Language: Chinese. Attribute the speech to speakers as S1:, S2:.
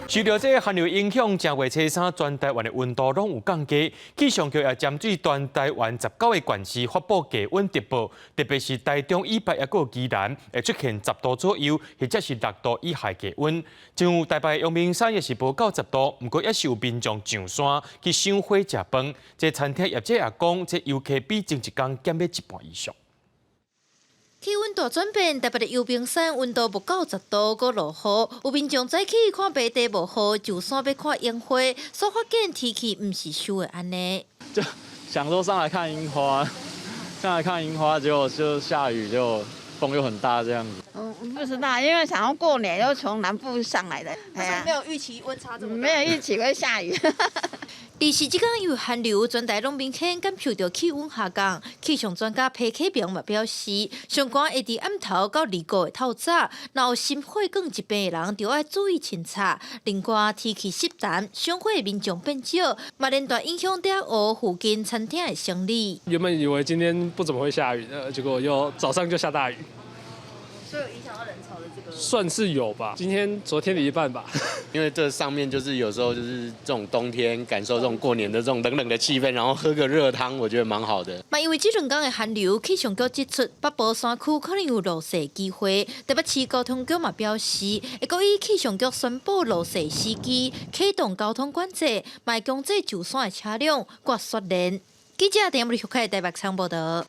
S1: 受到这寒流影响，正月初三全台湾的温度拢有降低。气象局也针对全台湾19个县市发布低温特报，特别是台中以北也有宜兰会出现10度左右，或者是6度以下低温。像有台北阳明山也是无到10度，不过也是有民众上山去赏花食饭。这餐厅业者也讲，这游客比前一天减要一半以上。
S2: 气温大转变，台北的阳明山温度不到10度，搁落雨。有民众早起看白地无雨，就山要看樱花，所发现天气唔是想的安尼。
S3: 就想说上来看樱花，结果就下雨，就风又很大这样子。
S4: 不知道，因为想要过年，又从南部上来的，
S2: 没有预期温差这么大。
S4: 没有预期会下雨。
S2: 二是即天有寒流，全台拢明显感受到气温下降。气象专家裴启明嘛表示，上悬会伫暗头到2个月透早，若有心血管疾病的人，就要注意清查。另外，天气湿淡，赏花的民众变少，嘛连带影响到附近餐厅的生意。
S5: 原本以为今天不怎么会下雨的，结果又早上就下大雨。
S2: 所以有影响到人潮的这个，
S5: 算是有吧。昨天的一半吧。
S6: 因为这上面就是有时候就是这种冬天感受这种过年的这种冷冷的气氛，然后喝个热汤，我觉得蛮好的。
S2: 嘛，因为这两天的寒流，气象局指出北部山区可能有落雪机会。台北市交通局嘛表示，会搁以气象局宣布落雪时机，启动交通管制，卖强制就山的车辆刮雪链。记者陈木秀凯台北场报道。